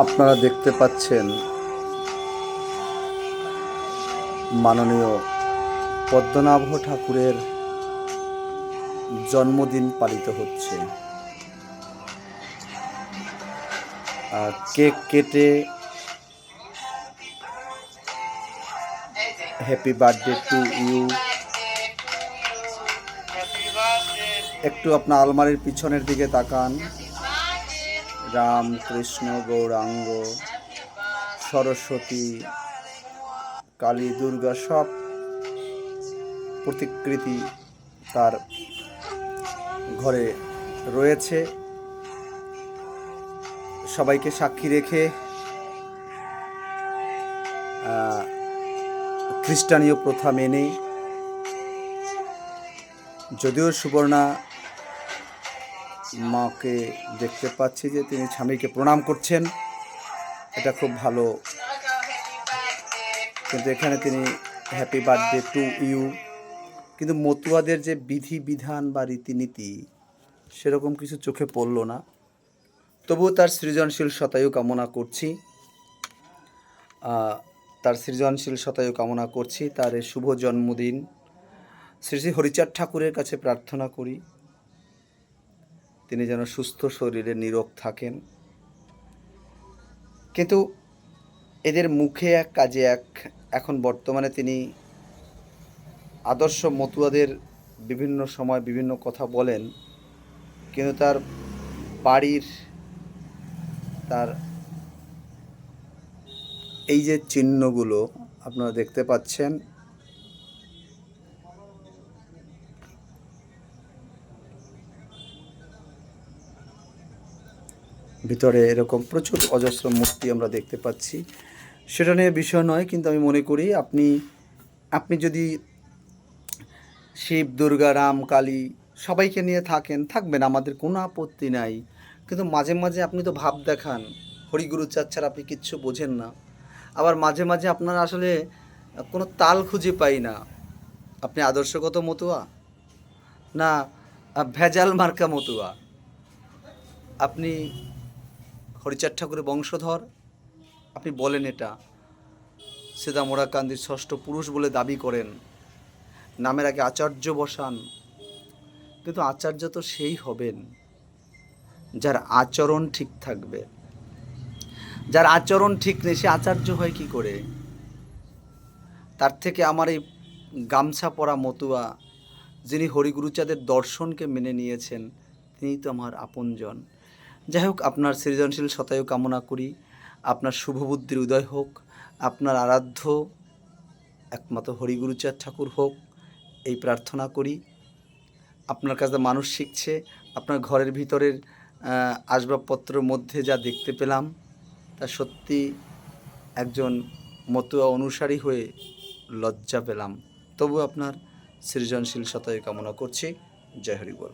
আপনারা দেখতে পাচ্ছেন মাননীয় পদ্মনাভ ঠাকুরের জন্মদিন পালিত হচ্ছে। কেক কেটে হ্যাপি বার্থডে টু ইউ। একটু আপনার আলমারির পিছনের দিকে তাকান। রাম কৃষ্ণ গৌরাঙ্গ সরস্বতী কালী দুর্গা সব প্রতিকৃতি তার ঘরে রয়েছে। সবাইকে সাক্ষী রেখে খ্রিস্টানীয় প্রথা মেনে, যদিও সুবর্ণা মাকে দেখতে পাচ্ছি যে তিনি স্বামীকে প্রণাম করছেন, এটা খুব ভালো। কিন্তু এখানে তিনি হ্যাপি বার্থডে টু ইউ, কিন্তু মতুয়াদের যে বিধি বিধান বা রীতিনীতি সেরকম কিছু চোখে পড়ল না। তবুও তার সৃজনশীল শতায়ু কামনা করছি, তার এই শুভ জন্মদিন শ্রী শ্রী হরিচাঁদ ঠাকুরের কাছে প্রার্থনা করি তিনি যেন সুস্থ শরীরে নীরোগ থাকেন। কিন্তু এদের মুখে এক কাজে এক। এখন বর্তমানে তিনি আদর্শ মতুয়াদের বিভিন্ন সময় বিভিন্ন কথা বলেন, কিন্তু তার বাড়ির তার এই যে চিহ্নগুলো আপনারা দেখতে পাচ্ছেন, ভিতরে এরকম প্রচুর অজস্র মূর্তি আমরা দেখতে পাচ্ছি। সেটা নিয়ে বিষয় নয়, কিন্তু আমি মনে করি আপনি যদি শিব দুর্গা রাম কালী সবাইকে নিয়ে থাকবেন, আমাদের কোনো আপত্তি নাই। কিন্তু মাঝে মাঝে আপনি তো ভাব দেখান, হরিগুরু চাঁদ ছাড়া আপনি কিচ্ছু বোঝেন না। আবার মাঝে মাঝে আপনারা আসলে কোনো তাল খুঁজে পাই না। আপনি আদর্শগত মতুয়া না ভেজাল মার্কা মতুয়া? আপনি হরিচাঁদ ঠাকুরের বংশধর, আপনি বলেন এটা, সীতামোড়াকান্দির ষষ্ঠ পুরুষ বলে দাবি করেন, নামের আগে আচার্য বসান, কিন্তু আচার্য তো সেই হবেন যার আচরণ ঠিক থাকবে। যার আচরণ ঠিক নেই সে আচার্য হয় কি করে? তার থেকে আমার এই গামছা পরা মতুয়া, যিনি হরিগুরুচাঁদের দর্শনকে মেনে নিয়েছেন, তিনিই তো আমার আপনজন। যাই হোক, আপনার সৃজনশীল শতায়ু কামনা করি, আপনার শুভবুদ্ধির উদয় হোক, আপনার আরাধ্য একমাত্র হরিগুরুচাঁদ ঠাকুর হোক, এই প্রার্থনা করি। আপনার কাছে মানুষ শিখছে, আপনার ঘরের ভিতরের আসবাবপত্রের মধ্যে যা দেখতে পেলাম তা সত্যি একজন মতুয়া অনুসারী হয়ে লজ্জা পেলাম। তবু আপনার সৃজনশীল শতায়ু কামনা করছি। জয় হরি বল।